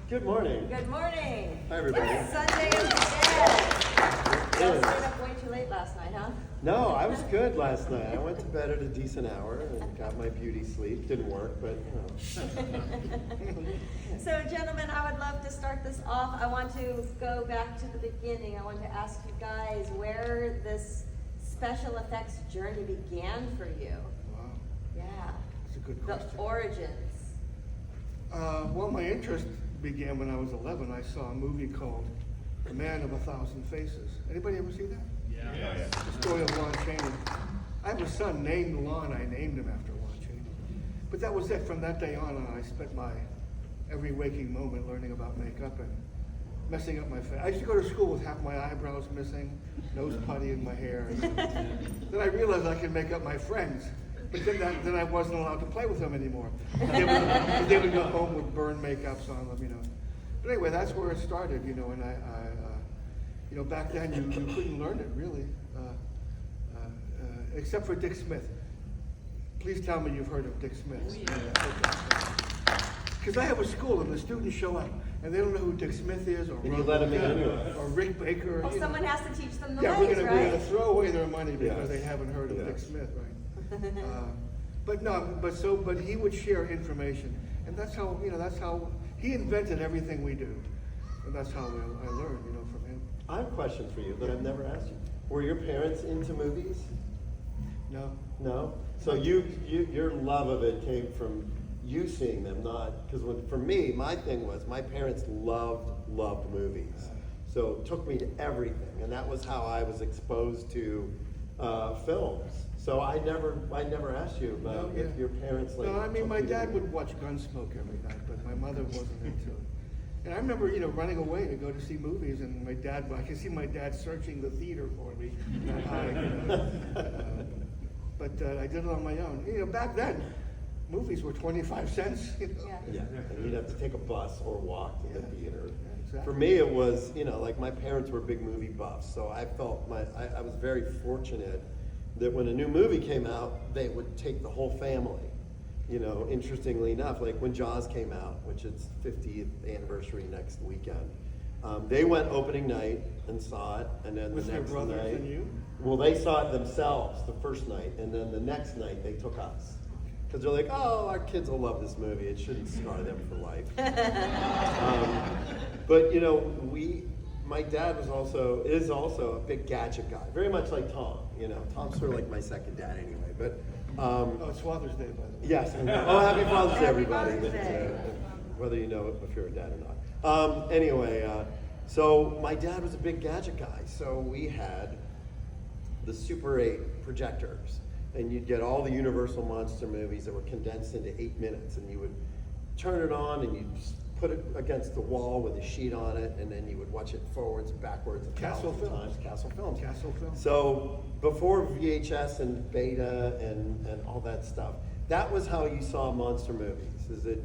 Good morning. Good morning. Hi, everybody. It's Sunday of the Dead. You stayed up way too late last night, huh? No, I was good last night. I went to bed at a decent hour and got my beauty sleep. Didn't work, but you know. So, gentlemen, I would love to start this off. I want to go back to the beginning. I want to ask you guys where this special effects journey began for you. Wow, Yeah. that's a good The question. origins. Well, my interest began when I was 11. I saw a movie called The Man of a Thousand Faces. Anybody ever see that? Yeah. The story of Lon Chaney. I have a son named Lon. I named him after Lon Chaney. But that was it. From that day on, I spent my every waking moment learning about makeup and messing up my face. I used to go to school with half my eyebrows missing, nose putty in my hair. Then I realized I could make up my friends. But then I wasn't allowed to play with them anymore. They would go home with burned makeups on them, you know. But anyway, that's where it started, you know. And you know, back then you couldn't learn it really, except for Dick Smith. Please tell me you've heard of Dick Smith. Because I have a school and the students show up and they don't know who Dick Smith is, or And you let 'em in, or Rick Baker. Well, you know. someone has to teach them the Yeah, ways, we're right? gonna throw away their money because Yes. they haven't heard of Yes. Dick Smith, right? But he would share information, and that's how he invented everything we do, and that's how I learned, you know, from him. I have a question for you that I've never asked you. Were your parents into movies? No, No? So your love of it came from you seeing them, not, because for me, my thing was my parents loved movies. So it took me to everything, and that was how I was exposed to films. So I never asked you about No, if yeah. your parents like. no. I mean, took my you to dad movies. would watch Gunsmoke every night, but my mother wasn't into it. And I remember, you know, running away to go to see movies, and I could see my dad searching the theater for me. That high, you know. But I did it on my own. You know, back then, movies were 25 cents. You know? Yeah. Yeah, and you'd have to take a bus or walk to the Yeah. theater. Yeah, exactly. For me, it was, you know, like my parents were big movie buffs, so I felt I was very fortunate that when a new movie came out, they would take the whole family. You know, interestingly enough, like when Jaws came out, which is 50th anniversary next weekend, they went opening night and saw it, and then With the your next brothers night. and you? Well, they saw it themselves the first night, and then the next night they took us. Because they're like, oh, our kids will love this movie. It shouldn't scar them for life. But you know, my dad is also a big gadget guy, very much like Tom. You know, Tom's sort of like my second dad anyway. But Oh, it's Father's Day, by the way. yes, oh, happy Father's Day, Happy everybody. Father's Day. Whether you know if you're a dad or not. Anyway, so my dad was a big gadget guy. So we had the Super 8 projectors, and you'd get all the Universal monster movies that were condensed into 8 minutes, and you would turn it on and you'd put it against the wall with a sheet on it, and then you would watch it forwards and backwards. Castle 1,000 Films. times. Castle Films. Castle Film. So before VHS and Beta and all that stuff, that was how you saw monster movies. Is that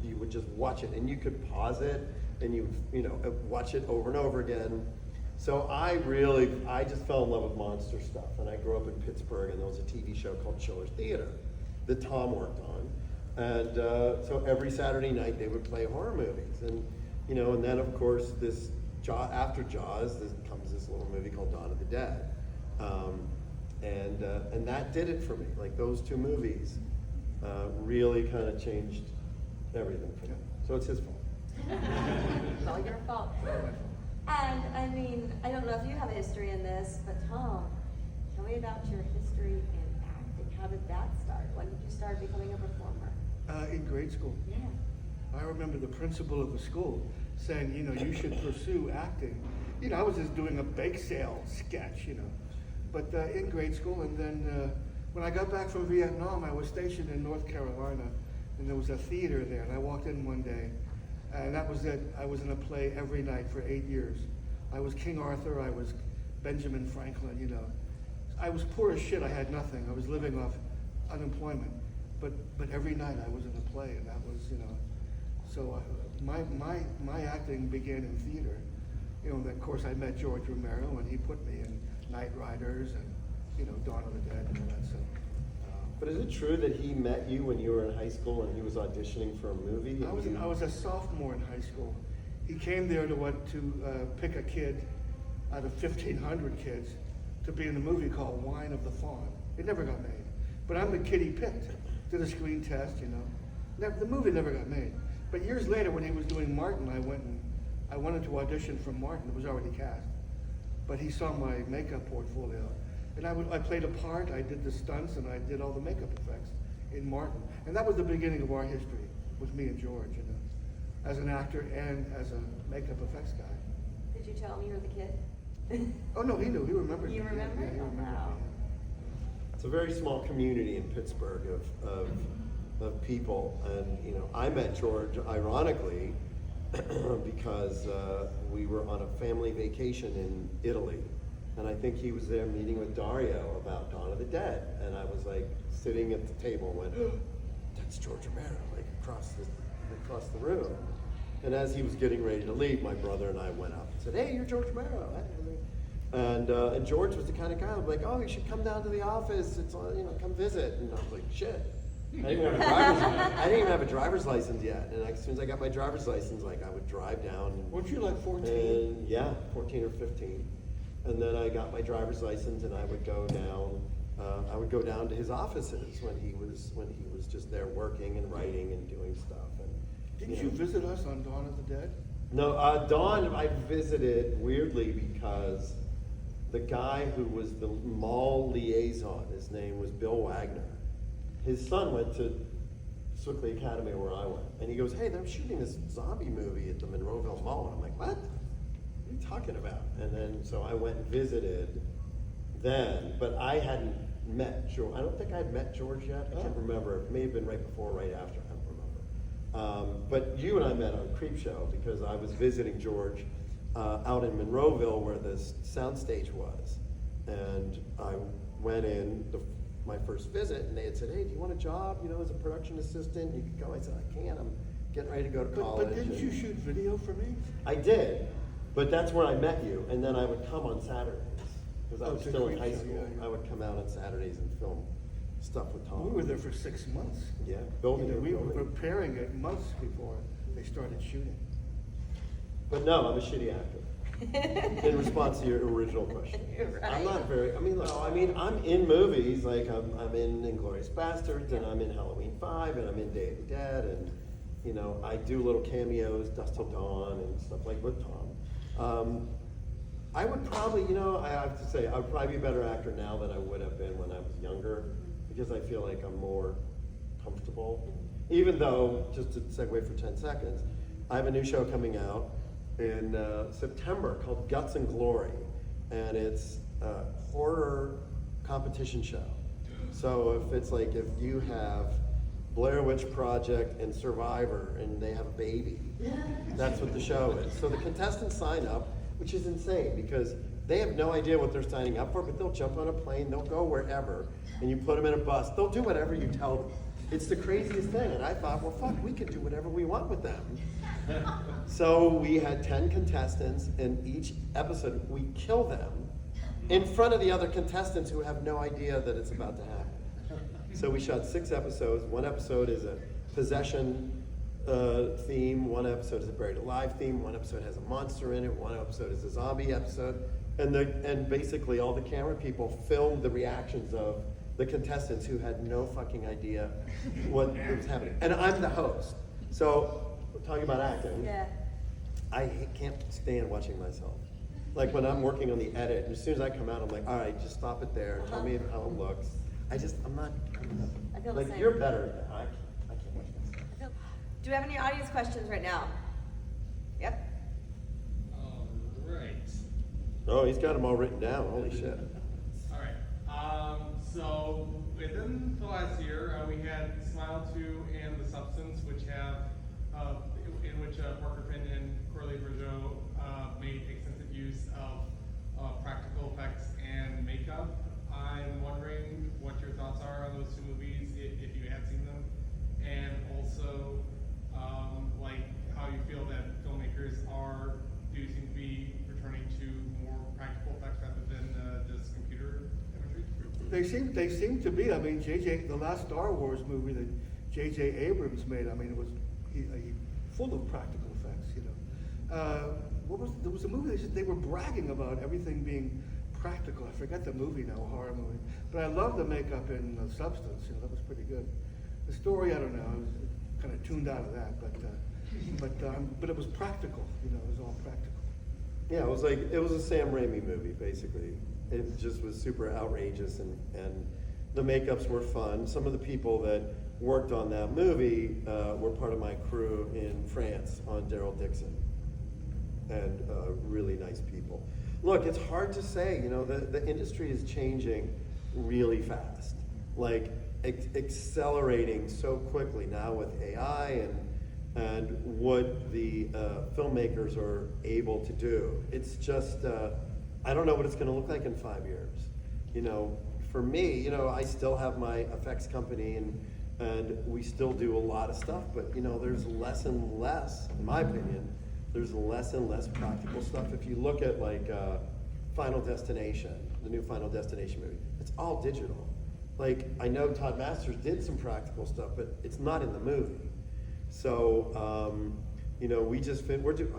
you would just watch it, and you could pause it, and you know watch it over and over again. So I just fell in love with monster stuff, and I grew up in Pittsburgh, and there was a TV show called Chiller Theater that Tom worked on, and so every Saturday night they would play horror movies, and you know, and then of course after Jaws, comes this little movie called Dawn of the Dead, and that did it for me. Like those two movies really kind of changed everything for me. So it's his fault. It's all your fault. And I mean, I don't know if you have a history in this, but Tom, tell me about your history in acting. How did that start? When did you start becoming a performer? In grade school. Yeah. I remember the principal of the school saying, you know, you should pursue acting. You know, I was just doing a bake sale sketch, you know. But in grade school, and then when I got back from Vietnam, I was stationed in North Carolina, and there was a theater there, and I walked in one day, and that was it. I was in a play every night for 8 years. I was King Arthur, I was Benjamin Franklin, you know. I was poor as shit, I had nothing. I was living off unemployment. But every night I was in a play, and that was, you know, so my acting began in theater. You know, and of course I met George Romero, and he put me in Night Riders and, you know, Dawn of the Dead and all that. So But is it true that he met you when you were in high school and he was auditioning for a movie? I was a sophomore in high school. He came there to pick a kid out of 1,500 kids to be in a movie called Wine of the Fawn. It never got made. But I'm the kid he picked. Did a screen test, you know. The movie never got made. But years later, when he was doing Martin, I wanted to audition for Martin. It was already cast. But he saw my makeup portfolio. And I played a part, I did the stunts, and I did all the makeup effects in Martin. And that was the beginning of our history with me and George, you know, as an actor and as a makeup effects guy. Did you tell him you were the kid? Oh no, he knew. He remembered. You me. remember? Yeah, he remembered. Wow. Me. It's a very small community in Pittsburgh of people, and you know, I met George ironically because we were on a family vacation in Italy, and I think he was there meeting with Dario about Dawn of the Dead, and I was like sitting at the table and went, oh, "That's George Romero!" Like across the room. And as he was getting ready to leave, my brother and I went up and said, "Hey, you're George Romero." And George was the kind of guy who'd be like, "Oh, you should come down to the office. It's you know, come visit." And I was like, "Shit." I didn't even have a driver's license yet. And as soon as I got my driver's license, like I would drive down. Weren't you like 14? And, yeah, 14 or 15. And then I got my driver's license, and I would go down. I would go down to his offices when he was just there working and writing and doing stuff. And Didn't you visit us on Dawn of the Dead? no, Dawn I visited weirdly because the guy who was the mall liaison, his name was Bill Wagner. His son went to Swickley Academy where I went, and he goes, "Hey, they're shooting this zombie movie at the Monroeville Mall." And I'm like, "What? What are you talking about?" And then so I went and visited then, but I hadn't met George. I don't think I'd met George yet. I can't remember. It may have been right before or right after. I don't remember. But you and I met on Creepshow because I was visiting George out in Monroeville where this soundstage was. And I went in my first visit, and they had said, "Hey, do you want a job, you know, as a production assistant? You could go." I said, "I can't. I'm getting ready to go to college." But didn't you shoot video for me? I did, but that's where I met you, and then I would come on Saturdays because I Oh, was to still in high Creepshow, school. yeah, yeah. I would come out on Saturdays and film stuff with Tom. We were there for 6 months. Yeah, building You know, it. we were building. preparing it months before they started shooting. But no, I'm a shitty actor. In response to your original question, Right. I'm not very. I mean, look, I'm in movies like I'm in Inglourious Bastards, and I'm in Halloween 5, and I'm in Day of the Dead, and you know I do little cameos, Dusk Till Dawn, and stuff like with Tom. I would probably, you know, I have to say, I would probably be a better actor now than I would have been when I was younger, because I feel like I'm more comfortable. Even though, just to segue for 10 seconds, I have a new show coming out in September called Guts and Glory, and it's a horror competition show. So if you have Blair Witch Project and Survivor and they have a baby, that's what the show is. So the contestants sign up, which is insane because they have no idea what they're signing up for, but they'll jump on a plane, they'll go wherever, and you put them in a bus, they'll do whatever you tell them. It's the craziest thing, and I thought, well, fuck, we can do whatever we want with them. So we had 10 contestants, and each episode we kill them in front of the other contestants who have no idea that it's about to happen. So we shot 6 episodes. One episode is a possession theme, one episode is a buried alive theme, one episode has a monster in it, one episode is a zombie episode, and basically all the camera people filmed the reactions of the contestants who had no fucking idea what was happening. And I'm the host. So, we're talking about acting. Yeah. I can't stand watching myself. Like when I'm working on the edit, and as soon as I come out, I'm like, all right, just stop it there. Tell me how it looks. I'm not. I feel the like same. you're better than that. I can't watch myself. Do we have any audience questions right now? Yep. All right. Oh, he's got them all written down. Holy shit. All right. So within the last year, we had Smile 2 and The Substance, which have in which Parker Finn and Corley Bergeau made extensive use of practical effects and makeup. I'm wondering what your thoughts are on those 2 movies, if you had seen them, and also like how you feel that filmmakers do seem to be returning to more practical effects rather than just computer imagery. They seem to be. I mean, the last Star Wars movie that J.J. Abrams made, I mean, it was full of practical effects, you know. There was a movie they were bragging about everything being practical. I forget the movie now, a horror movie. But I love the makeup and the substance, you know, that was pretty good. The story, I don't know, I was kind of tuned out of that, but it was practical, you know, it was all practical. Yeah, it was a Sam Raimi movie, basically. It just was super outrageous, and the makeups were fun. Some of the people that worked on that movie were part of my crew in France on Daryl Dixon, and really nice people. Look, it's hard to say, you know, the industry is changing really fast, like accelerating so quickly now with AI and what the filmmakers are able to do. It's just, I don't know what it's gonna look like in 5 years. You know, for me, you know, I still have my effects company and we still do a lot of stuff, but you know, there's less and less, in my opinion, there's less and less practical stuff. If you look at like Final Destination, the new Final Destination movie, it's all digital. Like, I know Todd Masters did some practical stuff, but it's not in the movie. So, you know,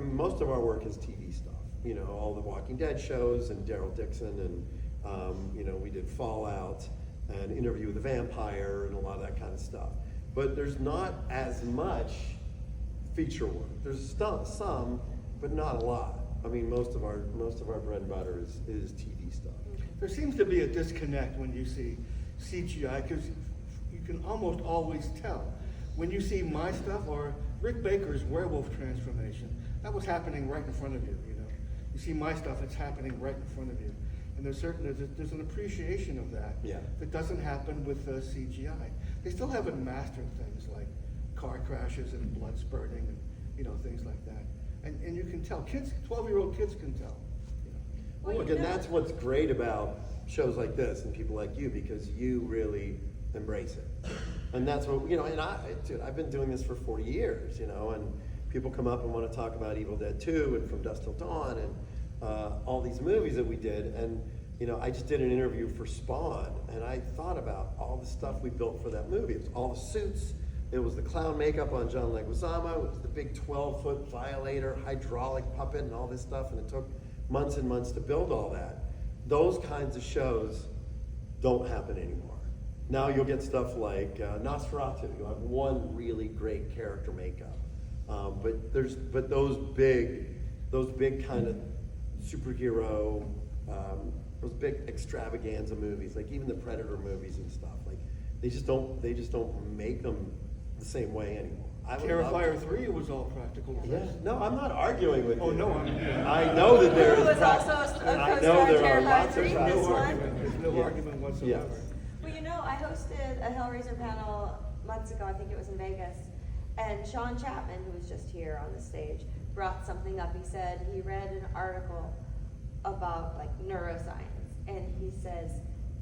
most of our work is TV stuff. You know, all the Walking Dead shows and Daryl Dixon and, you know, we did Fallout and Interview with the Vampire and a lot of that kind of stuff. But there's not as much feature work. There's still some, but not a lot. I mean, most of our bread and butter is TV stuff. There seems to be a disconnect when you see CGI, because you can almost always tell. When you see my stuff or Rick Baker's werewolf transformation, that was happening right in front of you, you know. You see my stuff, it's happening right in front of you. And there's an appreciation of that that doesn't happen with CGI. They still haven't mastered things like car crashes and blood spurting and, you know, things like that. And you can tell, 12-year-old kids can tell. You know. Well, look, and that's what's great about shows like this and people like you, because you really embrace it. And that's what, you know, and I've been doing this for 40 years, you know, and people come up and want to talk about Evil Dead 2 and From Dusk Till Dawn and all these movies that we did. And, you know, I just did an interview for Spawn, and I thought about all the stuff we built for that movie. It was all the suits. It was the clown makeup on John Leguizamo. It was the big 12-foot Violator hydraulic puppet and all this stuff, and it took months and months to build all that. Those kinds of shows don't happen anymore. Now you'll get stuff like Nosferatu. You'll have one really great character makeup, but those big kind of superhero, those big extravaganza movies, like even the Predator movies and stuff, like they just don't make them the same way anymore. Terrifier 3 was all practical effects. Yeah. No, I'm not arguing with you. Oh, no, I know that there Who is was practical. also a I co-star know in there are Terrifier lots 3, of this practical. one? There's no Yes. argument whatsoever. Yes. Well, you know, I hosted a Hellraiser panel months ago, I think it was in Vegas, and Sean Chapman, who was just here on the stage, brought something up. He said he read an article about like neuroscience, and he says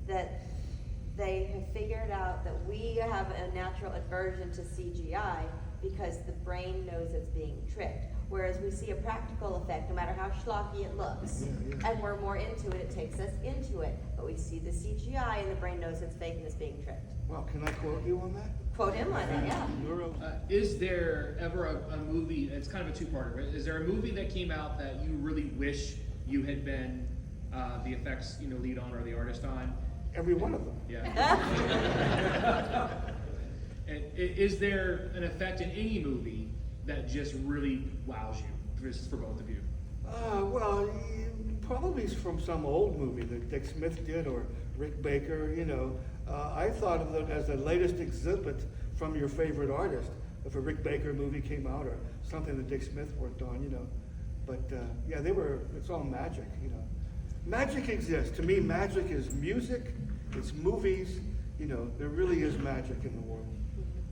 that they have figured out that we have a natural aversion to CGI because the brain knows it's being tricked. Whereas we see a practical effect, no matter how schlocky it looks, and we're more into it, it takes us into it. But we see the CGI and the brain knows it's fake and it's being tricked. Well, can I quote you on that? Quote him on it, yeah. Is there ever a movie, it's kind of a two-parter, but is there a movie that came out that you really wish you had been the effects, you know, lead on or the artist on? Every one of them. Yeah. And is there an effect in any movie that just really wows you? This is for both of you. Well, probably from some old movie that Dick Smith did or Rick Baker, you know. I thought of it as the latest exhibit from your favorite artist. If a Rick Baker movie came out or something that Dick Smith worked on, you know. But yeah, it's all magic, you know. Magic exists. To me, magic is music, it's movies, you know, there really is magic in the world.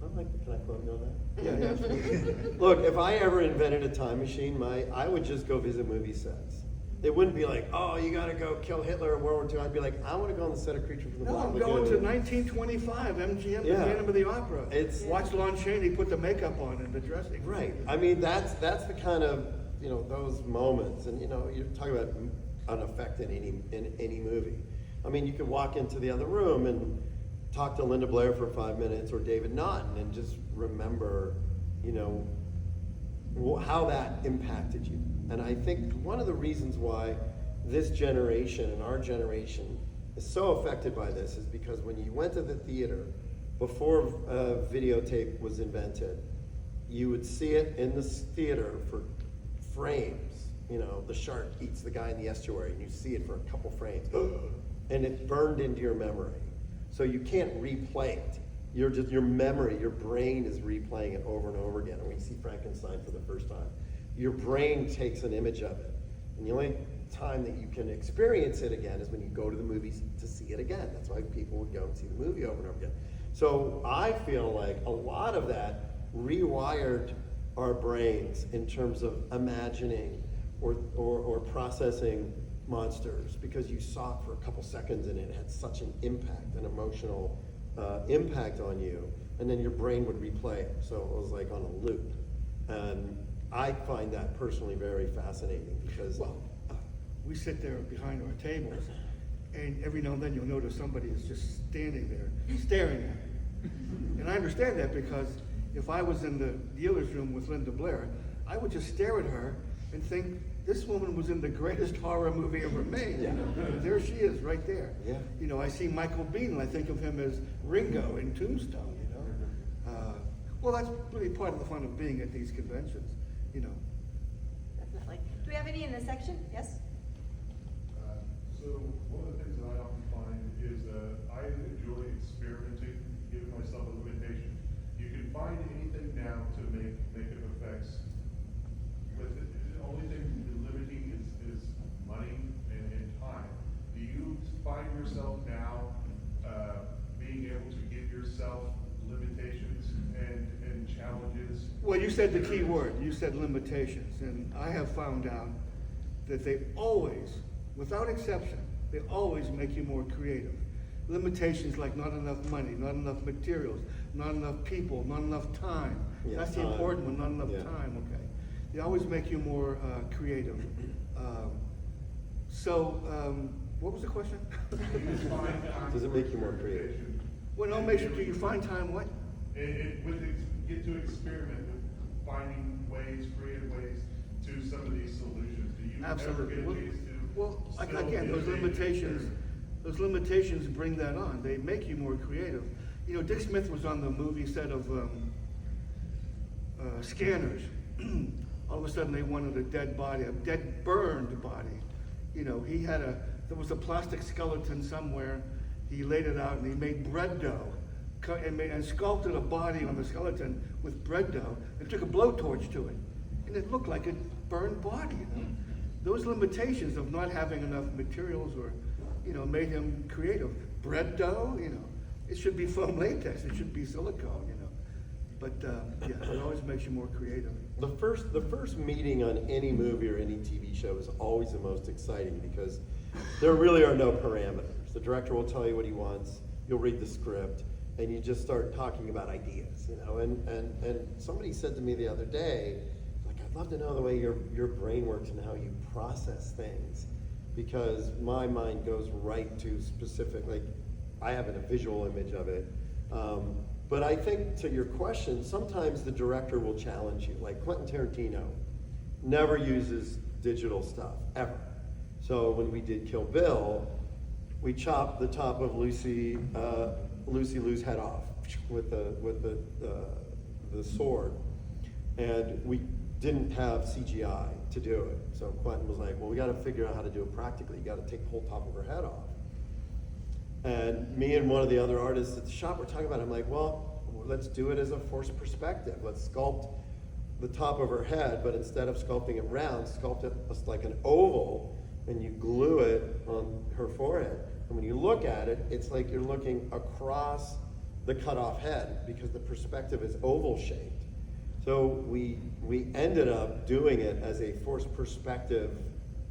Can I quote you on that? Yeah, absolutely. Look, if I ever invented a time machine, I would just go visit movie sets. It wouldn't be like, oh, you gotta go kill Hitler in World War II. I'd be like, I wanna go on the set of Creature from the No, Black I'm Lagoon. going to 1925, MGM, the Yeah. Phantom of the Opera. It's- Watch Lon Chaney put the makeup on and the dressing. Right. I mean, that's the kind of, you know, those moments, and you know, you're talking about an effect in any movie. I mean, you could walk into the other room and talk to Linda Blair for 5 minutes or David Naughton and just remember, you know, how that impacted you. And I think one of the reasons why this generation and our generation is so affected by this is because when you went to the theater before videotape was invented, you would see it in the theater for frames. You know, the shark eats the guy in the estuary, and you see it for a couple frames, and it burned into your memory. So you can't replay it. You're just, your memory, your brain is replaying it over and over again. And when you see Frankenstein for the first time, your brain takes an image of it. And the only time that you can experience it again is when you go to the movies to see it again. That's why people would go and see the movie over and over again. So I feel like a lot of that rewired our brains in terms of imagining or processing monsters, because you saw it for a couple seconds and it had such an impact, an emotional impact on you, and then your brain would replay it. So it was like on a loop. And I find that personally very fascinating because Well, we sit there behind our tables, and every now and then you'll notice somebody is just standing there, staring at you. And I understand that because if I was in the dealer's room with Linda Blair, I would just stare at her and think, this woman was in the greatest horror movie ever made. Yeah. You know? There she is, right there. Yeah. You know, I see Michael Biehn, and I think of him as Ringo in Tombstone. You know. Well, that's really part of the fun of being at these conventions. You know. Definitely. Do we have any in this section? Yes? So one of the things that I often find is I enjoy experimenting, giving myself a limitation. You can find anything now to make negative effects with it. The only thing limiting is money and time. Do you find yourself now being able to give yourself limitations and challenges? Well, you said the key word. You said limitations, and I have found out that they always, without exception, they always make you more creative. Limitations like not enough money, not enough materials, not enough people, not enough time. Yeah, That's the time. important one, not enough Yeah. time, okay? They always make you more creative. What was the question? Do you find time Does it make you more creative? limitation? Well, no, make sure, do you find time what? Get to experiment with finding ways, creative ways to some of these solutions. Do you ever Absolutely. get a chance to? Well, like, still again, those innovate? limitations bring that on. They make you more creative. You know, Dick Smith was on the movie set of Scanners. All of a sudden they wanted a dead body, a dead burned body. You know, there was a plastic skeleton somewhere. He laid it out and he made bread dough and sculpted a body on the skeleton with bread dough and took a blowtorch to it. And it looked like a burned body, you know. Those limitations of not having enough materials or, you know, made him creative. Bread dough, you know, it should be foam latex, it should be silicone, you know. But yeah, it always makes you more creative. The first meeting on any movie or any TV show is always the most exciting because there really are no parameters. The director will tell you what he wants, you'll read the script, and you just start talking about ideas, you know. And somebody said to me the other day, like, I'd love to know the way your brain works and how you process things, because my mind goes right to specific, like, I have a visual image of it. But I think to your question, sometimes the director will challenge you. Like Quentin Tarantino never uses digital stuff, ever. So when we did Kill Bill, we chopped the top of Lucy Liu's head off with the sword. And we didn't have CGI to do it. So Quentin was like, well, we gotta figure out how to do it practically. You gotta take the whole top of her head off. And me and one of the other artists at the shop were talking about it. I'm like, well, let's do it as a forced perspective. Let's sculpt the top of her head, but instead of sculpting it round, sculpt it as like an oval, and you glue it on her forehead. And when you look at it, it's like you're looking across the cut off head because the perspective is oval shaped. So we ended up doing it as a forced perspective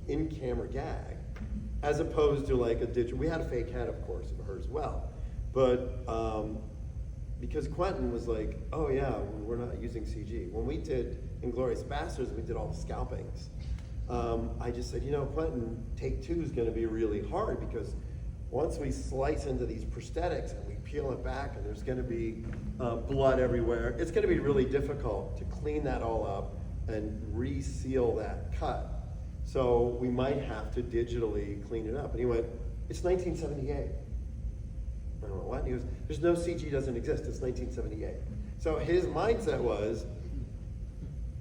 in-camera gag, as opposed to like a digital. We had a fake head, of course, of her as well. But because Quentin was like, oh yeah, we're not using CG. When we did Inglourious Basterds, we did all the scalpings. I just said, you know, Quentin, take two is gonna be really hard because once we slice into these prosthetics and we peel it back and there's gonna be blood everywhere, it's gonna be really difficult to clean that all up and reseal that cut. So we might have to digitally clean it up. And he went, it's 1978. I don't know what, he goes, there's no CG doesn't exist, it's 1978. So his mindset was,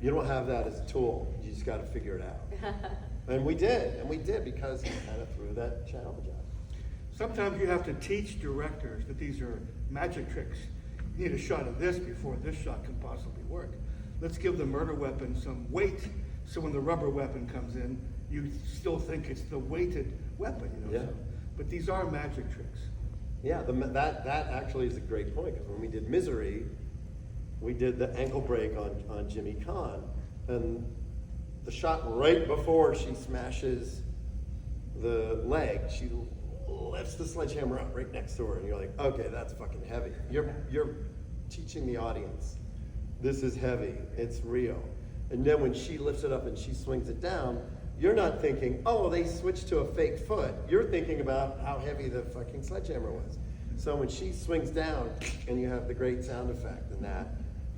you don't have that as a tool, you just gotta figure it out. And we did because he kind of threw that challenge out. Sometimes you have to teach directors that these are magic tricks. You need a shot of this before this shot can possibly work. Let's give the murder weapon some weight, so when the rubber weapon comes in, you still think it's the weighted weapon, you know? Yeah. So, but these are magic tricks. Yeah, that actually is a great point, because when we did Misery, we did the ankle break on Jimmy Kahn, and the shot right before she smashes the leg, she lifts the sledgehammer up right next to her, and you're like, okay, that's fucking heavy. You're teaching the audience, this is heavy, it's real. And then when she lifts it up and she swings it down, you're not thinking, oh, they switched to a fake foot. You're thinking about how heavy the fucking sledgehammer was. So when she swings down and you have the great sound effect and that,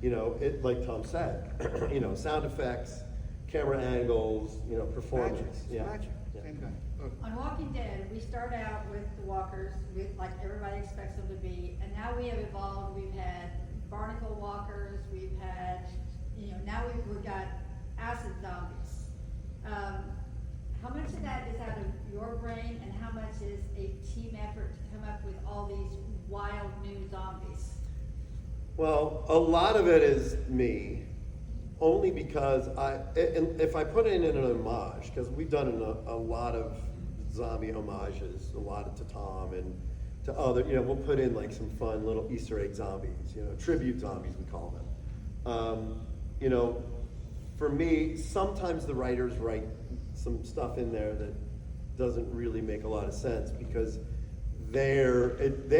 you know, it, like Tom said, you know, sound effects, camera angles, you know, performance. Magic, it's Yeah. magic. Yeah. Same guy. Oh. On Walking Dead, we start out with the walkers, with like everybody expects them to be, and now we have evolved. We've had barnacle walkers, we've had, you know, now we've got acid zombies. How much of that is out of your brain, and how much is a team effort to come up with all these wild new zombies? Well, a lot of it is me, only because if I put it in an homage, because we've done a lot of zombie homages, a lot to Tom and to other, you know, we'll put in like some fun little Easter egg zombies, you know, tribute zombies we call them. You know, for me, sometimes the writers write some stuff in there that doesn't really make a lot of sense, because they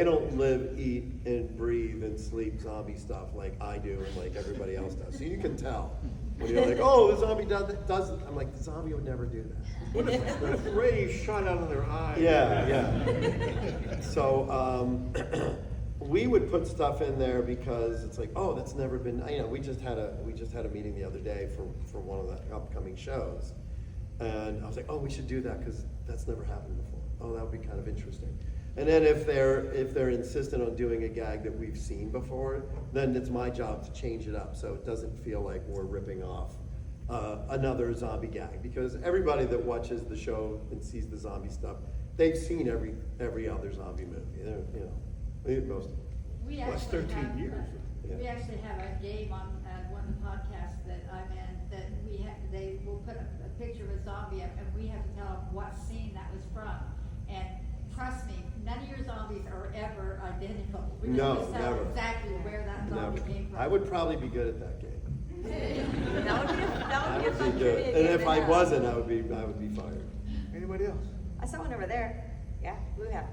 don't live, eat, and breathe and sleep zombie stuff like I do and like everybody else does. So you can tell when you're like, oh, the zombie doesn't. I'm like, the zombie would never do that. What if rays shot out of their eyes? Yeah. So we would put stuff in there because it's like, oh, that's never been. You know, we just had a meeting the other day for one of the upcoming shows, and I was like, oh, we should do that because that's never happened before. Oh, that would be kind of interesting. And then if they're insistent on doing a gag that we've seen before, then it's my job to change it up so it doesn't feel like we're ripping off another zombie gag. Because everybody that watches the show and sees the zombie stuff, they've seen every other zombie movie. You know, most. We Well, it's actually 13 have, years. we actually have a game on one of the podcasts that I'm in, that they will put a picture of a zombie up, and we have to tell them what scene that was from. And trust me, none of your zombies are ever identical. We No, just tell never. exactly where that Never. zombie came from. I would probably be good at that game. That would be I a would fun be trivia good. game And if to I have. wasn't, I would be fired. Anybody else? I saw one over there. Yeah, blue hat.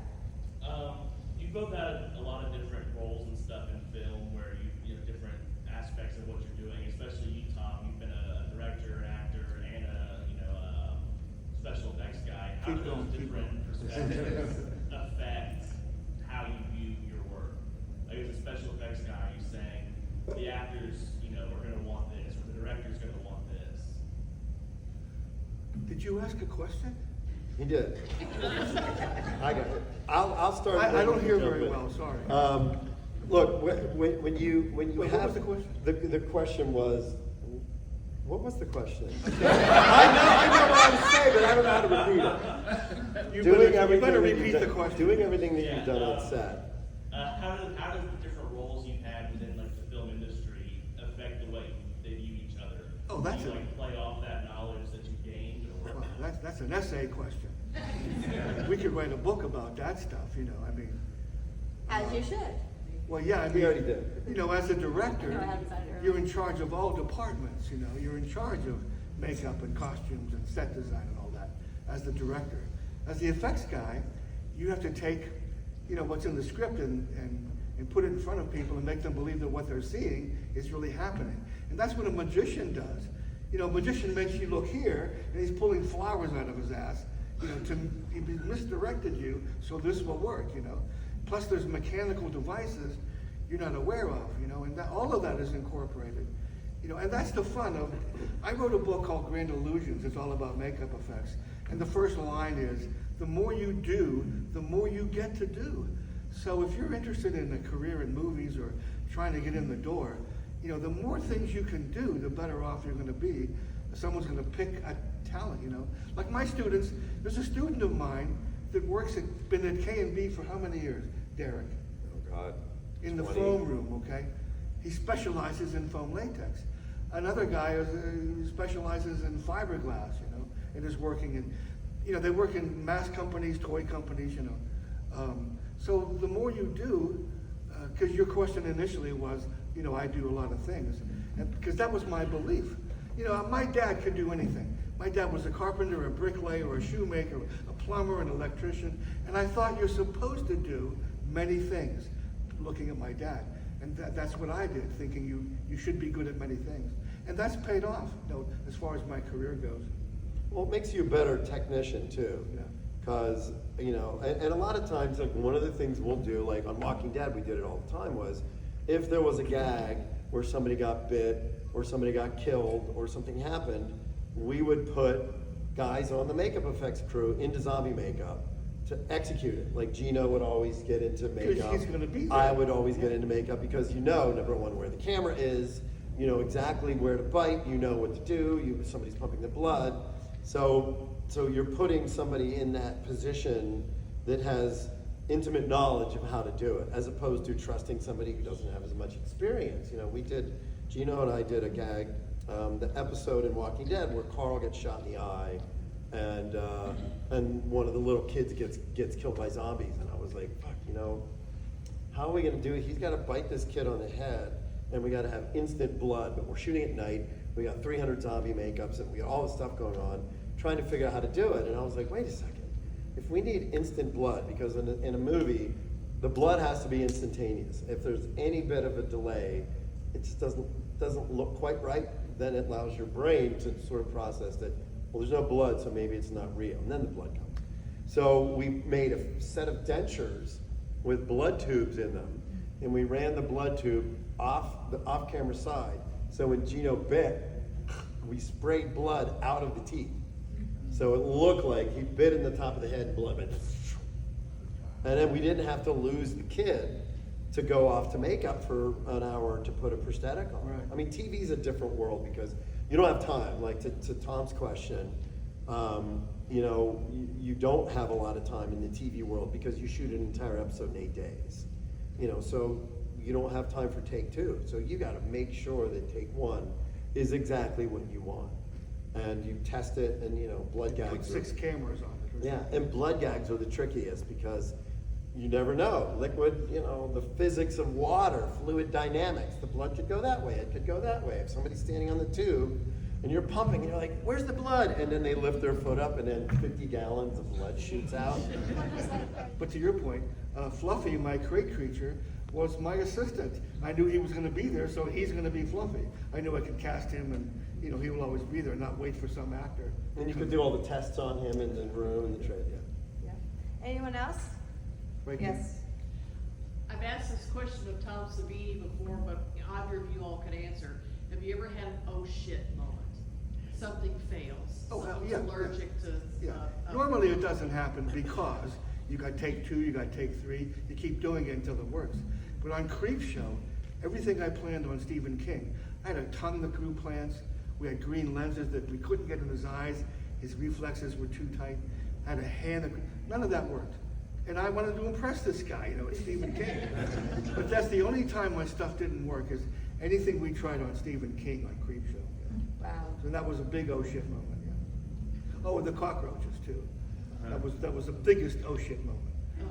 You both had a lot of different roles and stuff in film where you know, different aspects of what you're doing, especially you, Tom. You've been a director, an actor, and a special effects guy. How do those different perspectives affect how you view your work? Like as a special effects guy, you're saying the actors, you know, are gonna want this, or the director's gonna want this. Did you ask a question? He did. I got it. I'll start. I don't hear jump very in. well, sorry. Look, when you Wait, have what was the question? the question was, what was the question? I know what I was saying, but I don't know how to repeat it. You better that repeat you've the done- question. Doing everything that Yeah, you've done on set. How does the different roles you've had within like the film industry affect the way they view each other? Oh, that's Do you a- like play off that knowledge that you gained, or? Well, that's an essay question. We could write a book about that stuff, you know, I mean. As you should. Well, yeah, I mean. We already did. You know, as a director, No, I haven't signed it. you're in charge of all departments, you know, you're in charge of makeup and costumes and set design and all that, as the director. As the effects guy, you have to take, you know, what's in the script and put it in front of people and make them believe that what they're seeing is really happening. And that's what a magician does. You know, a magician makes you look here, and he's pulling flowers out of his ass. you know, he misdirected you, so this will work, you know. Plus there's mechanical devices you're not aware of, you know, and that, all of that is incorporated. You know, and that's the fun of, I wrote a book called Grand Illusions. It's all about makeup effects. And the first line is, the more you do, the more you get to do. So if you're interested in a career in movies or trying to get in the door, you know, the more things you can do, the better off you're going to be. Someone's going to pick a talent, you know. Like my students, there's a student of mine that been at K&B for how many years, Derek? Oh, God. In the 20. foam room, okay? He specializes in foam latex. Another guy specializes in fiberglass, you know, and is working in, you know, they work in mass companies, toy companies, you know. So the more you do, because your question initially was, you know, I do a lot of things, and because that was my belief. You know, my dad could do anything. My dad was a carpenter, a bricklayer, a shoemaker, a plumber, an electrician, and I thought you're supposed to do many things, looking at my dad. And that's what I did, thinking you should be good at many things. And that's paid off, you know, as far as my career goes. Well, it makes you a better technician too. Yeah. Because, you know, and a lot of times, like one of the things we'll do, like on Walking Dead, we did it all the time, was if there was a gag where somebody got bit or somebody got killed or something happened, we would put guys on the makeup effects crew into zombie makeup to execute it. Like Gino would always get into makeup. he's gonna be there. I would always get into makeup because you know, number one, where the camera is, you know exactly where to bite, you know what to do, somebody's pumping the blood. So you're putting somebody in that position that has intimate knowledge of how to do it, as opposed to trusting somebody who doesn't have as much experience. You know, Gino and I did a gag, the episode in Walking Dead where Carl gets shot in the eye, and one of the little kids gets killed by zombies, and I was like, fuck, you know, how are we gonna do it? He's gotta bite this kid on the head, and we gotta have instant blood, but we're shooting at night, we got 300 zombie makeups, and we got all this stuff going on, trying to figure out how to do it, and I was like, wait a second, if we need instant blood, because in a movie, the blood has to be instantaneous. If there's any bit of a delay, it just doesn't look quite right, then it allows your brain to sort of process that, well, there's no blood, so maybe it's not real, and then the blood comes. So we made a set of dentures with blood tubes in them, and we ran the blood tube off the off-camera side. So when Gino bit, we sprayed blood out of the teeth. So it looked like he bit in the top of the head, blood went, and then we didn't have to lose the kid to go off to makeup for an hour to put a prosthetic on. Right. I mean, TV's a different world because you don't have time. Like to Tom's question, you know, you don't have a lot of time in the TV world because you shoot an entire episode in 8 days. You know, so you don't have time for take two. So you got to make sure that take one is exactly what you want, and you test it. And you know, blood gags. Put 6 cameras on it. Yeah, and blood gags are the trickiest because you never know. Liquid, you know, the physics of water, fluid dynamics. The blood could go that way, it could go that way. If somebody's standing on the tube and you're pumping, and you're like, where's the blood? And then they lift their foot up and then 50 gallons of blood shoots out. But to your point, Fluffy, my crate creature, was my assistant. I knew he was going to be there, so he's going to be Fluffy. I knew I could cast him, and you know he will always be there, not wait for some actor. And you could do all the tests on him in the room and the trade. Yeah. Anyone else? Right here. Yes. I've asked this question of Tom Savini before, but either of you all could answer. Have you ever had an oh shit moment? Something fails. Oh, Someone's yeah, allergic to. Yeah. Normally it doesn't happen because you got take 2, you got take 3, you keep doing it until it works. But on Creep Show, everything I planned on Stephen King, I had a tongue that grew plants, we had green lenses that we couldn't get in his eyes, his reflexes were too tight, I had a hand that, none of that worked. And I wanted to impress this guy, you know, it's Stephen King. But that's the only time my stuff didn't work, is anything we tried on Stephen King on Creep Show. Wow. So that was a big oh shit moment, yeah. Oh, and the cockroaches too. That was the biggest oh shit moment.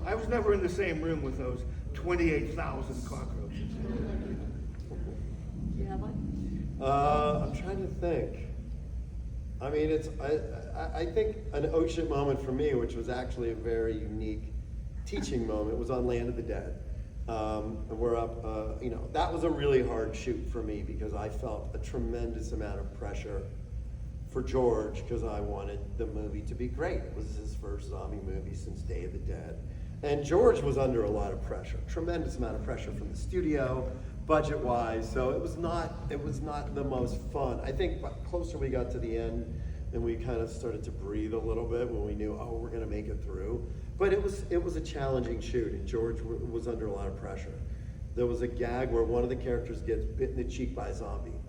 I was never in the same room with those 28,000 cockroaches. Do you have one? I'm trying to think. I mean, I think an oh shit moment for me, which was actually a very unique teaching moment, was on Land of the Dead. And we're up, you know, that was a really hard shoot for me because I felt a tremendous amount of pressure for George, because I wanted the movie to be great. It was his first zombie movie since Day of the Dead. And George was under a lot of pressure, tremendous amount of pressure from the studio, budget-wise, so it was not the most fun. I think the closer we got to the end, and we kind of started to breathe a little bit when we knew, oh, we're gonna make it through. But it was a challenging shoot, and George was under a lot of pressure. There was a gag where one of the characters gets bit in the cheek by a zombie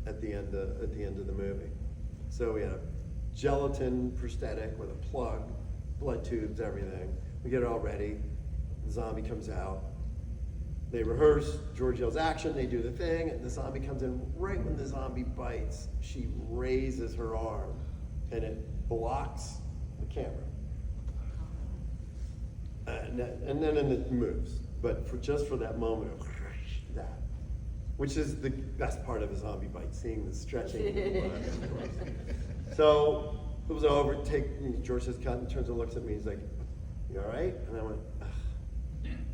at the end of the movie. So we had a gelatin prosthetic with a plug, blood tubes, everything. We get it all ready. The zombie comes out. They rehearse. George yells action. They do the thing, and the zombie comes in. Right when the zombie bites, she raises her arm, and it blocks the camera. And then it moves. But just for that moment of that, which is the best part of a zombie bite, seeing the stretching. Of course. So it was over. George says cut, and turns and looks at me. He's like, "You all right?" And I went, ugh.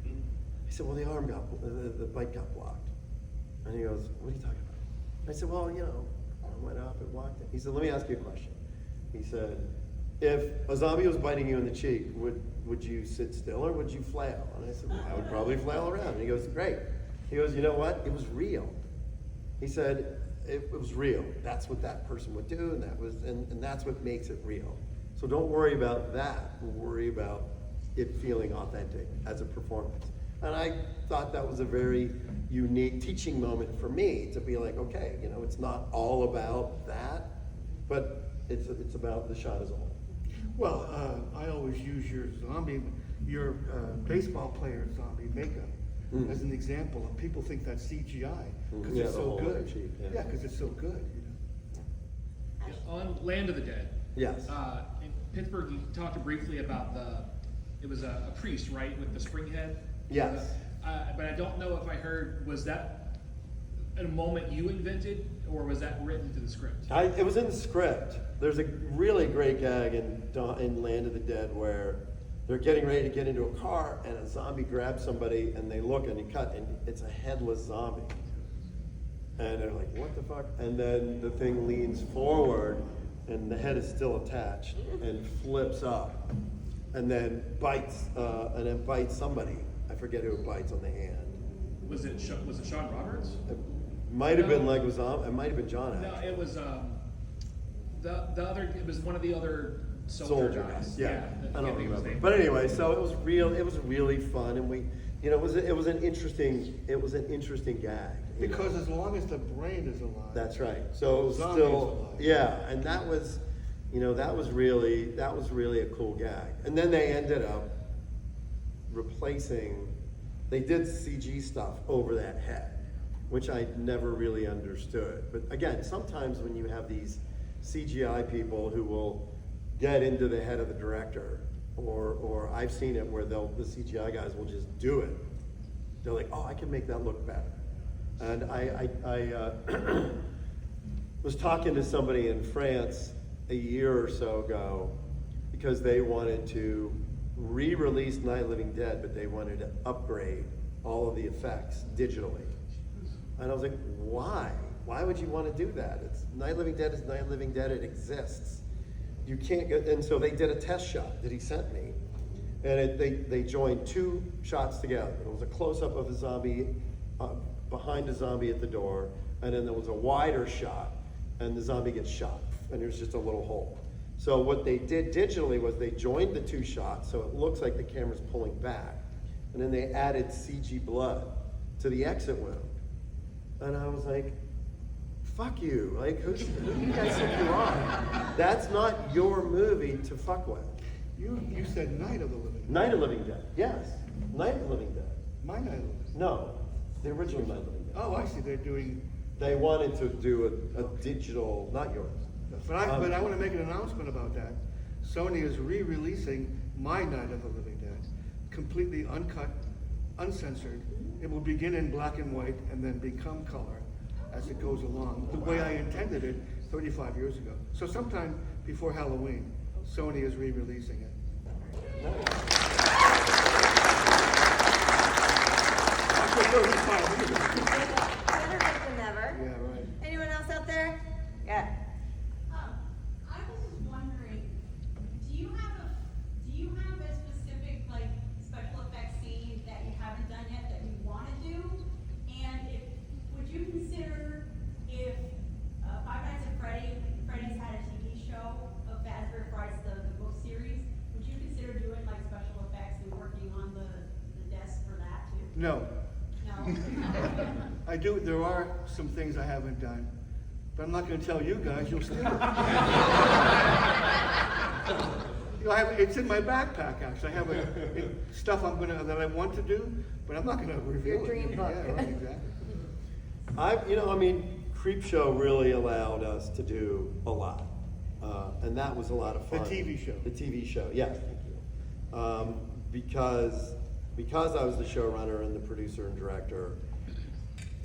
He said, "Well, the bite got blocked." And he goes, "What are you talking about?" I said, "Well, I went up and walked it." He said, "Let me ask you a question." He said, "If a zombie was biting you in the cheek, would you sit still or would you flail?" And I said, "Well, I would probably flail around." And he goes, "Great." He goes, "You know what? It was real." He said, it was real. That's what that person would do, and that's what makes it real. So don't worry about that. Worry about it feeling authentic as a performance. And I thought that was a very unique teaching moment for me to be like, okay, it's not all about that, but it's about the shot as a whole. Well, I always use your baseball player zombie makeup as an example of people think that's CGI because Yeah, it's the so whole good. cheap, yeah. Yeah, because it's so good. On Land of the Dead. Yes. In Pittsburgh, you talked briefly about it was a priest, right, with the spring head? Yes. But I don't know if I heard, was that a moment you invented, or was that written to the script? It was in the script. There's a really great gag in Land of the Dead where they're getting ready to get into a car and a zombie grabs somebody and they look and you cut and it's a headless zombie. And they're like, what the fuck? And then the thing leans forward and the head is still attached and flips up and then bites somebody. I forget who it bites on the hand. Was it Sean Roberts? It might have been No. Leguizamo. It might have been John. No, Actually. it was the other. It was one of the other soldier guys. Yeah, I I don't can't think of his remember. name. But anyway, so it was real. It was really fun, and it was an interesting gag. Because as long as the brain is alive. That's right. So it was Zombie is still, alive. yeah, and that was really a cool gag. And then they ended up replacing. They did CG stuff over that head, which I never really understood. But again, sometimes when you have these CGI people who will get into the head of the director, or I've seen it where the CGI guys will just do it. They're like, oh, I can make that look better. And I was talking to somebody in France a year or so ago because they wanted to re-release Night of the Living Dead, but they wanted to upgrade all of the effects digitally. And I was like, why? Why would you want to do that? Night of the Living Dead is Night of the Living Dead, it exists. You can't get, and so they did a test shot that he sent me. And they joined two shots together. It was a close-up of a zombie behind a zombie at the door, and then there was a wider shot, and the zombie gets shot, and there's just a little hole. So what they did digitally was they joined the two shots, so it looks like the camera's pulling back, and then they added CG blood to the exit wound. And I was like, fuck you, like who do you guys think you are? That's not your movie to fuck with. You said Night of the Living Dead. Night of the Living Dead, yes. Night of the Living Dead. My Night of the Living Dead. No, the original Night of the Living Dead. Oh, I see, they're doing, They wanted to do a digital, not yours. but I want to make an announcement about that. Sony is re-releasing My Night of the Living Dead, completely uncut, uncensored. It will begin in black and white and then become color as it goes along, the way I intended it 35 years ago. So sometime before Halloween, Sony is re-releasing it. Better late than never. Yeah, right. Anyone else out there? Yeah. No. No. I do, there are some things I haven't done, but I'm not gonna tell you guys, you'll steal it. You know, it's in my backpack, actually. I have stuff that I want to do, but I'm not gonna reveal Your it. dream book. Yeah, right, exactly. Creepshow really allowed us to do a lot. And that was a lot of fun. The TV show. The TV show, yes, thank you. Because I was the showrunner and the producer and director,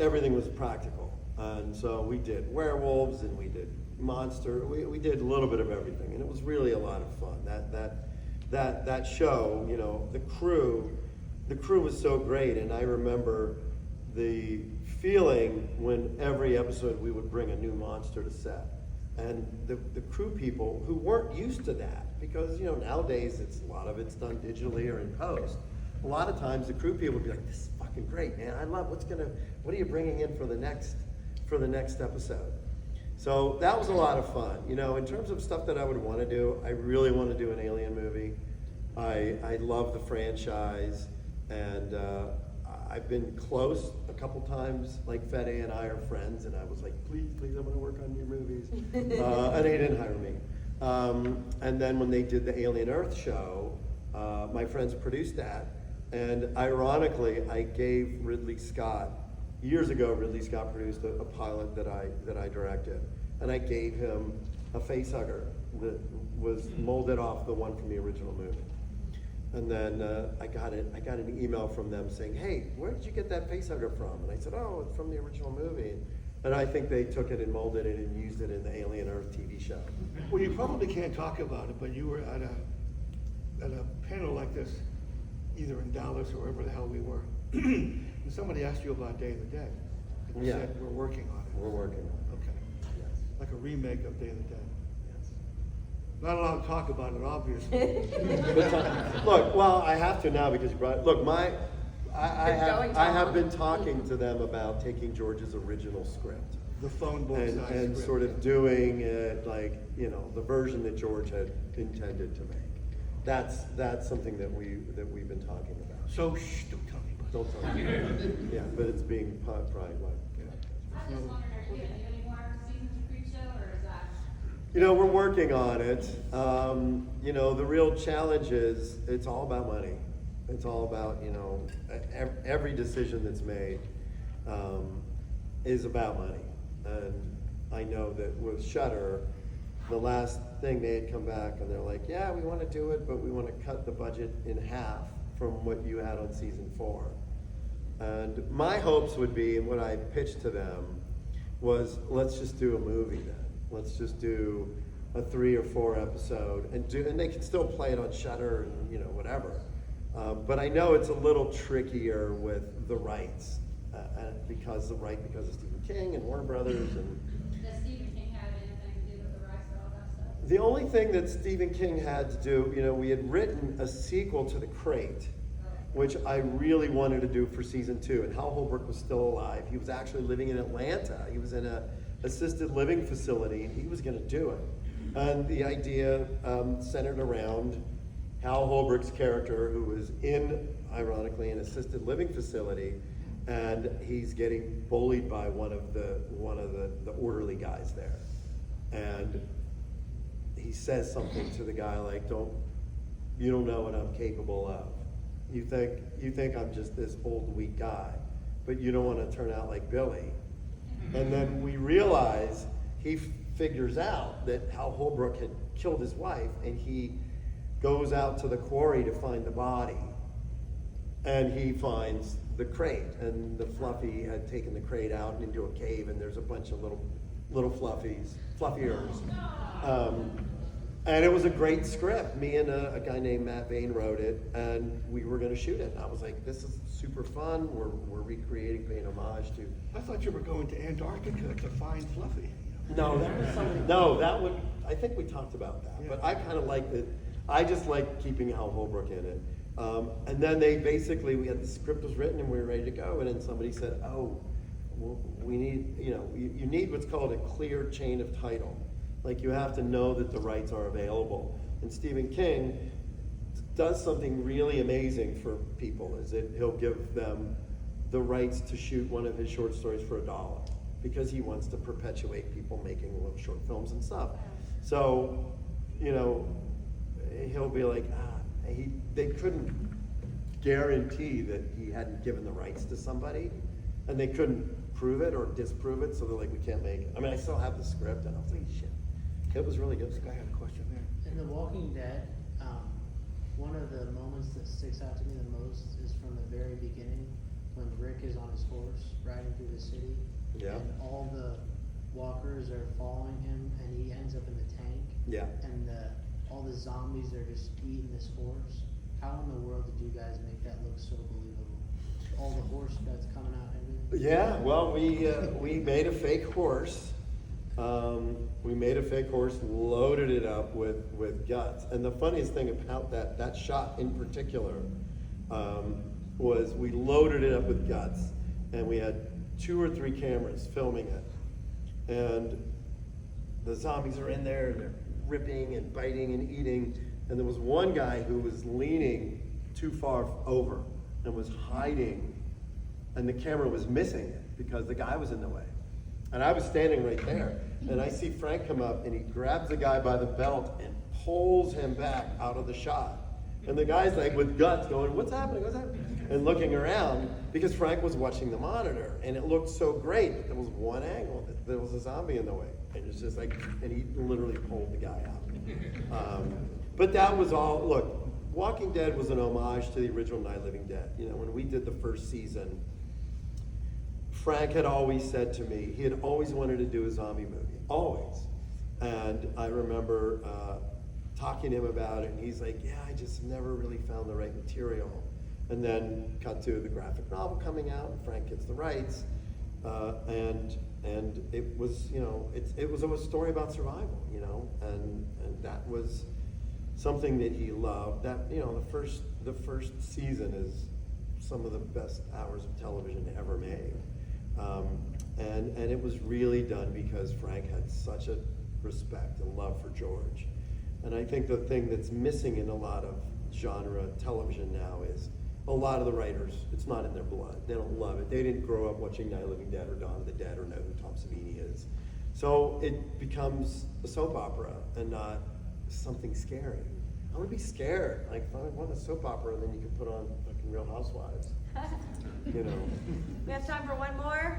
everything was practical. And so we did werewolves and we did monster, we did a little bit of everything, and it was really a lot of fun. That show, you know, the crew was so great, and I remember the feeling when every episode we would bring a new monster to set. And the crew people who weren't used to that, because you know nowadays a lot of it's done digitally or in post. A lot of times the crew people would be like, "This is fucking great, man! I love what are you bringing in for the next episode?" So that was a lot of fun. You know, in terms of stuff that I would want to do, I really want to do an Alien movie. I love the franchise, and I've been close a couple times. Like Fede and I are friends, and I was like, please, I want to work on your movies. And they didn't hire me. And then when they did the Alien Earth show, my friends produced that. And ironically, I gave Ridley Scott, years ago, Ridley Scott produced a pilot that I directed. And I gave him a face hugger that was molded off the one from the original movie. And then I got an email from them saying, "Hey, where did you get that facehugger from?" And I said, "Oh, it's from the original movie." And I think they took it and molded it and used it in the Alien Earth TV show. Well, you probably can't talk about it, but you were at a panel like this, either in Dallas or wherever the hell we were. And somebody asked you about Day of the Dead. And you Yeah. said, we're working on it. We're working on it. Okay. Yes. Like a remake of Day of the Dead. Yes. Not allowed to talk about it, obviously. Look, well, I have to now because you brought it. Look, I Going have Tom. been talking to them about taking George's original script The phone book and size script. sort of doing it like, you know, the version that George had intended to make. That's something that we've been talking about. So, shh, don't tell anybody. Don't tell me. Yeah, but it's being probably what. I just wondered, are you gonna do any more seasons of Creepshow, or is that? You know, we're working on it. You know, the real challenge is it's all about money. It's all about, you know, every decision that's made is about money. And I know that with Shudder, the last thing they had come back and they're like, yeah, we want to do it, but we want to cut the budget in half from what you had on season 4. And my hopes would be, and what I pitched to them was, let's just do a movie then. Let's just do a 3 or 4 episode and they can still play it on Shudder and, you know, whatever. But I know it's a little trickier with the rights because of Stephen King and Warner Brothers and. Does Stephen King have anything to do with the rights or all that stuff? The only thing that Stephen King had to do, you know, we had written a sequel to The Crate, which I really wanted to do for season 2, and Hal Holbrook was still alive. He was actually living in Atlanta. He was in a assisted living facility, and he was going to do it. And the idea centered around Hal Holbrook's character, who was ironically, an assisted living facility, and he's getting bullied by one of the orderly guys there, and he says something to the guy like, you don't know what I'm capable of. You think I'm just this old weak guy, but you don't want to turn out like Billy. And then we realize he figures out that Hal Holbrook had killed his wife, and he goes out to the quarry to find the body. And he finds the crate, and the Fluffy had taken the crate out and into a cave, and there's a bunch of little fluffiers. And it was a great script. Me and a guy named Matt Bain wrote it, and we were going to shoot it. And I was like, this is super fun. We're recreating, paying homage to. I thought you were going to Antarctica to find Fluffy. No, that was something. No, that would. I think we talked about that, Yeah. but I kind of liked it. I just liked keeping Hal Holbrook in it. And then we had the script was written and we were ready to go, and then somebody said, "Oh, well, we need, you need what's called a clear chain of title. Like you have to know that the rights are available." And Stephen King does something really amazing for people is that he'll give them the rights to shoot one of his short stories for $1 because he wants to perpetuate people making little short films and stuff. So, you know, he'll be like, they couldn't guarantee that he hadn't given the rights to somebody, and they couldn't prove it or disprove it, so they're like, we can't make it. I mean, I still have the script, and I was like, shit, it was really good. This guy had a question there. In The Walking Dead, one of the moments that sticks out to me the most is from the very beginning when Rick is on his horse riding through the city. Yeah. And all the walkers are following him and he ends up in the tank. Yeah. And all the zombies are just eating this horse. How in the world did you guys make that look so believable? All the horse guts coming out and everything? Yeah, well, we made a fake horse. Loaded it up with guts. And the funniest thing about that shot in particular was we loaded it up with guts, and we had 2 or 3 cameras filming it. And the zombies are in there, and they're ripping and biting and eating. And there was one guy who was leaning too far over and was hiding, and the camera was missing it because the guy was in the way. And I was standing right there, and I see Frank come up, and he grabs the guy by the belt and pulls him back out of the shot. And the guy's like with guts going, what's happening, what's happening? And looking around because Frank was watching the monitor, and it looked so great, but there was one angle that there was a zombie in the way. And it's just like, and he literally pulled the guy out. But that was all, look, Walking Dead was an homage to the original Night of the Living Dead. You know, when we did the first season, Frank had always said to me, he had always wanted to do a zombie movie, always. And I remember talking to him about it, and he's like, yeah, I just never really found the right material. And then cut to the graphic novel coming out, and Frank gets the rights. And it was, you know, it was a story about survival, you know, and that was something that he loved. That, you know, the first season is some of the best hours of television ever made. And it was really done because Frank had such a respect and love for George. And I think the thing that's missing in a lot of genre television now is a lot of the writers, it's not in their blood. They don't love it. They didn't grow up watching Night of the Living Dead or Dawn of the Dead or know who Tom Savini is. So it becomes a soap opera and not something scary. I want to be scared. Like, I want a soap opera, and then you can put on fucking Real Housewives. You know. We have time for one more.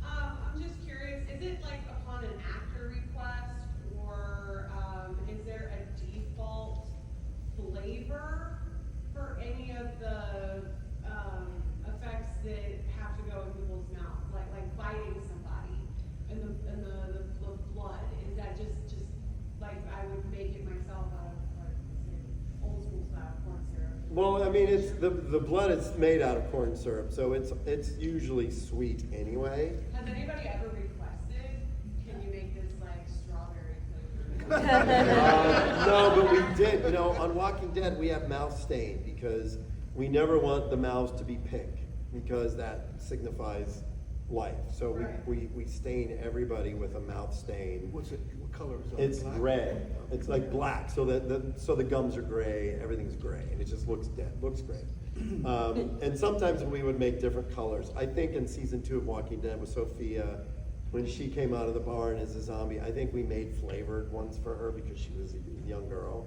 I'm just curious, is it like upon an actor request, or is there a default flavor for any of the effects that have to go in people's mouths, like biting somebody and the blood? Is that just like I would make it myself out of old school style corn syrup? Well, I mean, it's the blood is made out of corn syrup, so it's usually sweet anyway. Has anybody ever requested, can you make this like strawberry flavor? No, but we did. You know, on Walking Dead, we have mouth stain because we never want the mouths to be pink because that signifies life. So Right. we stain everybody with a mouth stain. What color is it? It's Black? gray. It's like black. So the gums are gray. Everything's gray, and it just looks dead. Looks great. And sometimes we would make different colors. I think in season 2 of Walking Dead with Sophia, when she came out of the barn as a zombie, I think we made flavored ones for her because she was a young girl.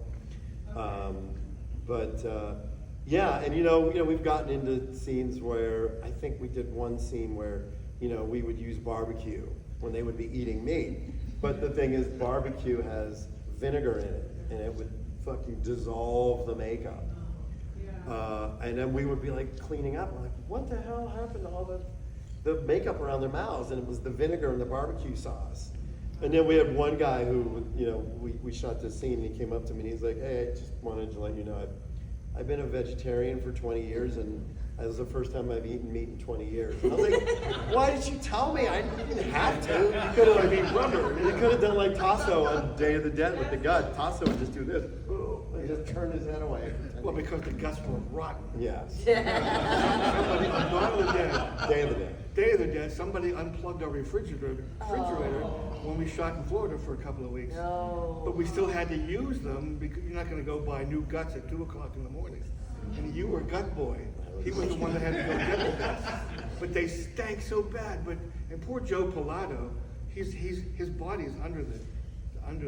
Yeah, and you know, we've gotten into scenes where I think we did one scene where, you know, we would use barbecue when they would be eating meat. But the thing is, barbecue has vinegar in it, and it would fucking dissolve the makeup. And then we would be like cleaning up, like, what the hell happened to all the makeup around their mouths? And it was the vinegar and the barbecue sauce. And then we had one guy who, you know, we shot this scene, and he came up to me and he's like, hey, I just wanted to let you know, I've been a vegetarian for 20 years, and that was the first time I've eaten meat in 20 years. And I was like, why didn't you tell me? I didn't have to. You could have you could have done like Tasso on Day of the Dead with the gut. Tasso would just do this. He just turned his head away. Well, because the guts were rotten. Yes. Somebody on Dawn of the Dead, Day of the Dead. Day of the Dead, somebody unplugged our refrigerator, when we shot in Florida for a couple of weeks. No. But we still had to use them because you're not gonna go buy new guts at 2 o'clock in the morning. And you were gut boy. He was the one that had to go get the guts. But they stank so bad. And poor Joe Pilato, his body is under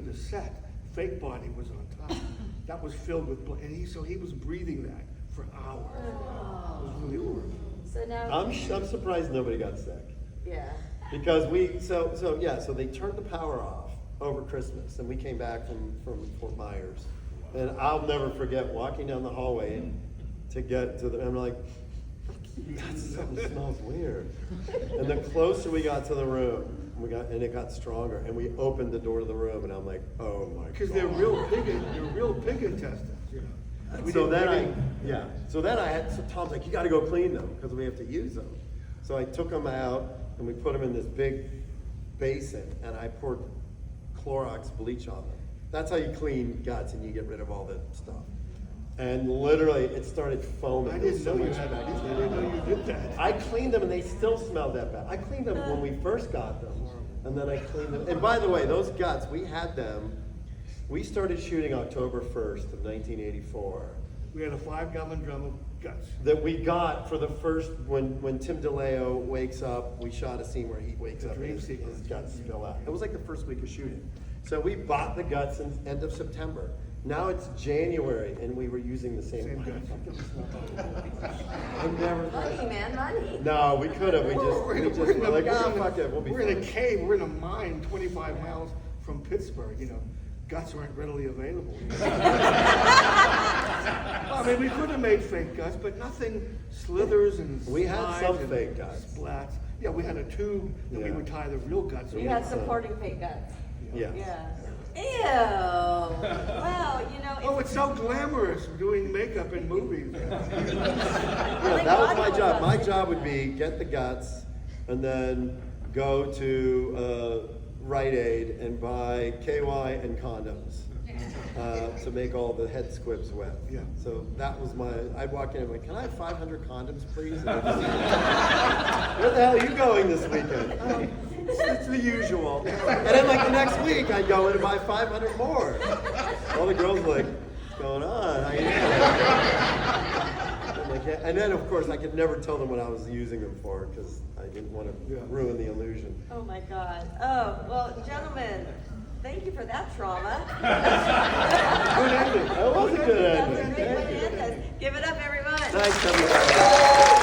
the set. Fake body was on top. That was filled with blood. And he was breathing that for hours. It was really horrible. So now. I'm surprised nobody got sick. Yeah. Because so they turned the power off over Christmas, and we came back from Fort Myers, and I'll never forget walking down the hallway to get to I'm like, something smells weird. And the closer we got to the room, it got stronger, and we opened the door to the room, and I'm like, oh my god. Because they're real pig intestines, you know. So then I had, so Tom's like, you gotta go clean them, because we have to use them. So I took them out, and we put them in this big basin, and I poured Clorox bleach on them. That's how you clean guts, and you get rid of all the stuff. And literally, it started foaming. I There was didn't know so you much had that. back. I didn't know you did that. I cleaned them, and they still smelled that bad. I cleaned them when we first got them, and then I cleaned them. And by the way, those guts, we had them. We started shooting October 1st of 1984. We had a 5-gallon drum of guts. That we got for the first, when Tim DeLeo wakes up, we shot a scene where he wakes The up and dream his sequence. guts spill out. It was like the first week of shooting. So we bought the guts in end of September. Now it's January, and we were using the same. Same guts. I've never. Money, man, money. No, we could have. We just were like, ah, fuck it, we'll be We're in a fine. cave, we're in a mine 25 miles from Pittsburgh, you know. Guts aren't readily available. I mean, we could have made fake guts, but nothing slithers and We had slides some and fake guts. splats. Yeah, we had a tube that we Yeah. would tie the real guts You over. had supporting fake guts. Yeah. Yeah. Ew. Well, you know. Oh, it's so glamorous doing makeup in movies. Yeah, that was my job. My job would be get the guts, and then go to Rite Aid and buy KY and condoms to make all the head squibs wet. Yeah. So that was I'd walk in and be like, can I have 500 condoms, please? And where the hell are you going this weekend? "Oh, it's the usual." And then like the next week, I'd go in and buy 500 more. All the girls were like, what's going on? How you doing? I'm like, yeah. And then of course I could never tell them what I was using them for because I didn't want to ruin the illusion. Oh my God. Oh, well, gentlemen, thank you for that trauma. Good ending. That was a good That was a ending. great way Thank to you. end this. Give it up, everyone. Thanks, everybody.